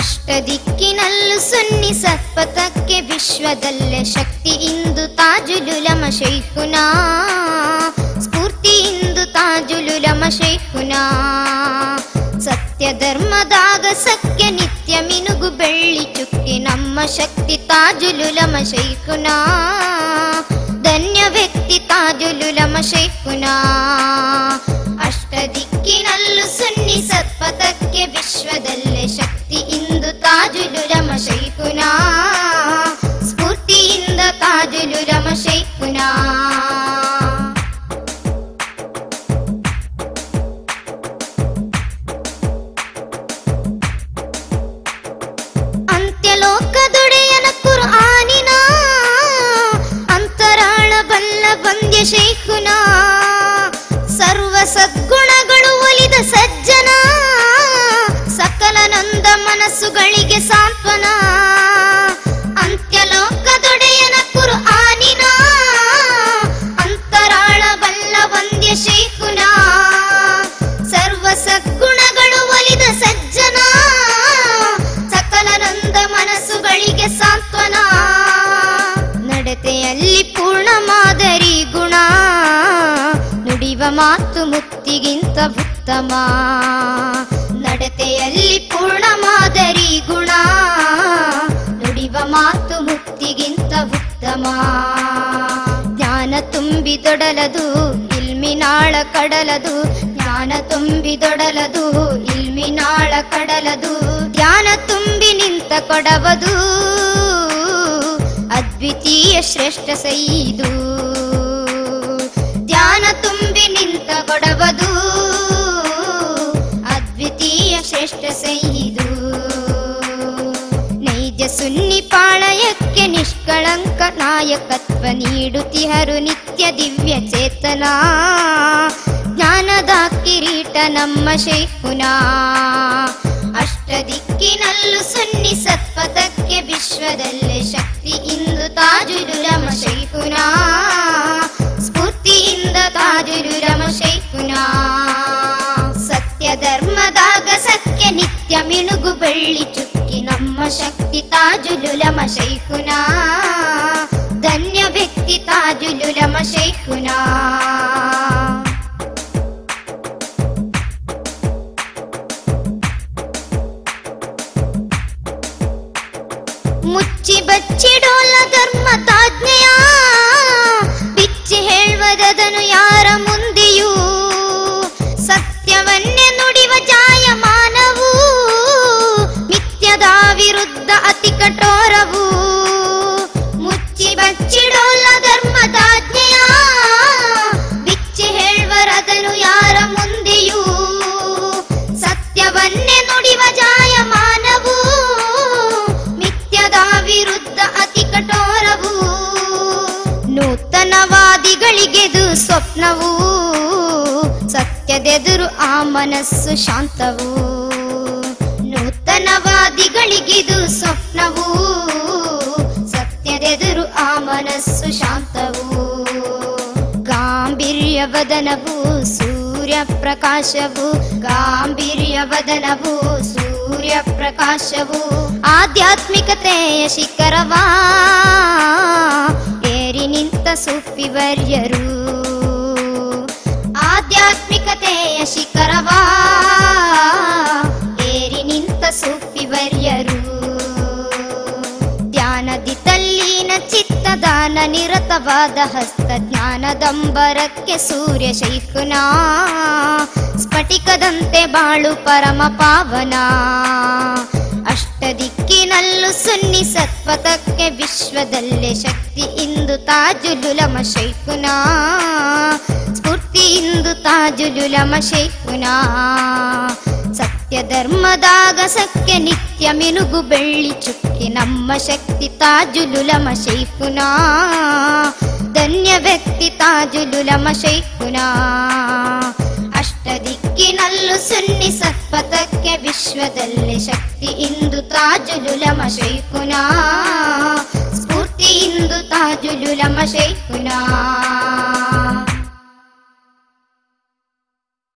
ಅಷ್ಟದಿಕ್ಕಿನಲ್ಲೂ ಸುನ್ನಿ ಸತ್ಪಥಕ್ಕೆ ವಿಶ್ವದಲ್ಲೇ ಶಕ್ತಿ ಇಂದು ತಾಜುಲುಲಮ ಶೈಖುನಾ ಸ್ಫೂರ್ತಿ ಇಂದು ತಾಜುಲುಲಮ ಶೈಖುನಾ ಸತ್ಯ ಧರ್ಮದಾಗ ಸತ್ಯ ನಿತ್ಯ ಮಿನುಗು ಬೆಳ್ಳಿ ಚುಕ್ಕಿ ನಮ್ಮ ಶಕ್ತಿ ತಾಜುಲುಲಮ ಶೈಖುನಾ ಧನ್ಯ ವ್ಯಕ್ತಿ ತಾಜುಲುಲಮ ಶೈಖುನಾ ಅಷ್ಟದಿಕ್ಕಿನಲ್ಲೂ ಸುನ್ನಿ ಸತ್ಪಥಕ್ಕೆ ವಿಶ್ವದಲ್ಲೇ ಶಕ್ತಿ ಇಂದು ತಾಜುಲುಲಮ ಶೈಖುನಾ ಸ್ಫೂರ್ತಿಯಿಂದ ತಾಜುಲುಲಮ ಶೈಖುನಾ ಅಂತ್ಯಲೋಕದೊಡೆಯನ ಕುರ್ಆನಿನ ಅಂತರಾಳ ಬಲ್ಲ ಬಂದ್ಯ ಶೈಖುನಾ ಸರ್ವ ಸದ್ಗುಣಗಳು ಒಲಿದ ಸಜ್ಜನ ಸಕಲ ನಂದ ಮನಸ್ಸುಗಳಿಗೆ ಸಾಂತ್ವನ ಅಂತ್ಯಲೋಕದೊಡೆಯನ ಕುರ್ಆನಿನ ಅಂತರಾಳ ಬಲ್ಲ ವಂದ್ಯ ಶೈಖುನಾ ಸರ್ವ ಸದ್ಗುಣಗಳು ಒಲಿದ ಸಜ್ಜನ ಸಕಲ ನಂದ ಮನಸ್ಸುಗಳಿಗೆ ಸಾಂತ್ವನ ನಡತೆಯಲ್ಲಿ ಪೂರ್ಣ ಮಾದರಿ ಗುಣ ನುಡಿವ ಮಾತು ಮುತ್ತಿಗಿಂತ ಉತ್ತಮ ನಡತೆಯಲ್ಲಿ ಪೂರ್ಣ ಮಾದರಿ ಗುಣ ನುಡಿವ ಮಾತು ಮುತ್ತಿಗಿಂತ ಉತ್ತಮ ಜ್ಞಾನ ತುಂಬಿದೊಡಲದು ಇಲ್ಮಿನಾಳ ಕಡಲದು ಜ್ಞಾನ ತುಂಬಿದೊಡಲದು ಇಲ್ಮಿನಾಳ ಕಡಲದು ಧ್ಯಾನ ತುಂಬಿ ನಿಂತ ಕೊಡವದು ಅದ್ವಿತೀಯ ಶ್ರೇಷ್ಠ ಸೈದು ಧ್ಯಾನ ತುಂಬಿ ನಿಂತ ಕೊಡವದು ಅದ್ವಿತೀಯ ಶ್ರೇಷ್ಠ ಸೈದು ನೈಜ ಸುನ್ನಿ ಪಾಳಯಕ್ಕೆ ನಿಷ್ಕಳಂಕ ನಾಯಕತ್ವ ನೀಡುತ್ತಿಹರು ನಿತ್ಯ ದಿವ್ಯ ಚೇತನ ಜ್ಞಾನದ ಕಿರೀಟ ನಮ್ಮ ಶೈಖುನಾ ಅಷ್ಟದಿಕ್ಕಿನಲ್ಲೂ ಸುನ್ನಿ ಸತ್ಪಥಕ್ಕೆ ವಿಶ್ವದಲ್ಲೇ ಶಕ್ತಿ ಇಂದು ತಾಜುಲುಲಮ ಶೈಖುನಾ ಸ್ಫೂರ್ತಿಯಿಂದ ತಾಜುಲುಲಮ ಶೈಖುನಾ ಸತ್ಯ ಧರ್ಮದಾಗ ಸತ್ಯ ನಿತ್ಯ ಮಿನುಗು ಬೆಳ್ಳಿ ಚುಕ್ಕಿ ನಮ್ಮ ಶಕ್ತಿ ತಾಜುಲುಲಮ ಶೈಖುನಾ ಧನ್ಯ ವ್ಯಕ್ತಿ ತಾಜುಲುಲಮ ಶೈಖುನಾ ಮುಚ್ಚಿ ಬಚ್ಚಿಡೋಲ್ಲ ಧರ್ಮ ತಾಜ್ಞೆಯ ಬಿಚ್ಚಿ ಹೇಳುವುದನ್ನು ಯಾರ ಮುಂದೆಯೂ ಸತ್ಯವನ್ನೇ ನುಡಿವ ಜಾಯಮಾನವು ಮಿಥ್ಯದ ವಿರುದ್ಧ ಅತಿ ಕಠೋರವು ಮುಚ್ಚಿ ಬಚ್ಚಿಡೋಲ್ಲ ಧರ್ಮ ತಾಜ್ಞೆಯ ಬಿಚ್ಚಿ ಹೇಳುವರದನ್ನು ಯಾರ ಮುಂದೆಯೂ ಸತ್ಯವನ್ನೇ ನುಡಿವ ಜಾಯಮಾನವು ವಿರುದ್ಧ ಅತಿ ಕಠೋರವು ನೂತನವಾದಿಗಳಿಗೆದು ಸ್ವಪ್ನವು ಸತ್ಯದೆದುರು ಆ ಮನಸ್ಸು ಶಾಂತವು ನೂತನವಾದಿಗಳಿಗಿದು ಸ್ವಪ್ನವು ಸತ್ಯದೆದುರು ಆ ಮನಸ್ಸು ಶಾಂತವು ಗಾಂಭೀರ್ಯ ವದನವು ಸೂರ್ಯ ಪ್ರಕಾಶವು ಗಾಂಭೀರ್ಯ ವದನವು ಸೂರ್ಯ ಪ್ರಕಾಶವು ಆಧ್ಯಾತ್ಮಿಕತೆಯ ಶಿಖರವಾ ಏರಿ ನಿಂತ ಸೂಫಿವರ್ಯರು ಆಧ್ಯಾತ್ಮಿಕತೆಯ ಶಿಖರವಾ ಏರಿ ನಿಂತ ಸೂಫಿವರ್ಯರು ಧ್ಯಾನದಿ ತಲ್ಲೀನ ಚಿತ್ತದಾನ ನಿರತವಾದ ಹಸ್ತ ಜ್ಞಾನದಂಬರಕ್ಕೆ ಸೂರ್ಯ ಶೈಖುನಾ ಸ್ಫಟಿಕದಂತೆ ಬಾಳು ಪರಮ ಪಾವನ ಅಷ್ಟದಿಕ್ಕಿನಲ್ಲೂ ಸುನ್ನಿ ಸತ್ಪಥಕ್ಕೆ ವಿಶ್ವದಲ್ಲೇ ಶಕ್ತಿ ಇಂದು ತಾಜುಲುಲಮ ಶೈಖುನಾ ಸ್ಫೂರ್ತಿ ಇಂದು ತಾಜುಲುಲಮ ಶೈಖುನಾ ಸತ್ಯ ಧರ್ಮದಾಗ ಸತ್ಯ ನಿತ್ಯ ಮಿನುಗು ಬೆಳ್ಳಿ ಚುಕ್ಕಿ ನಮ್ಮ ಶಕ್ತಿ ತಾಜುಲುಲಮ ಶೈಖುನಾ ಧನ್ಯ ವ್ಯಕ್ತಿ ತಾಜುಲುಲಮ ಶೈಖುನಾ ಅಷ್ಟದಿಕ್ಕಿನಲ್ಲೂ ಸುನ್ನಿ ಸತ್ಪಥಕ್ಕೆ ವಿಶ್ವದಲ್ಲೇ ಶಕ್ತಿ ಇಂದು ತಾಜುಲುಲಮ ಶೈಖುನಾ ಸ್ಫೂರ್ತಿ ಇಂದು ತಾಜುಲುಲಮ ಶೈಖುನಾ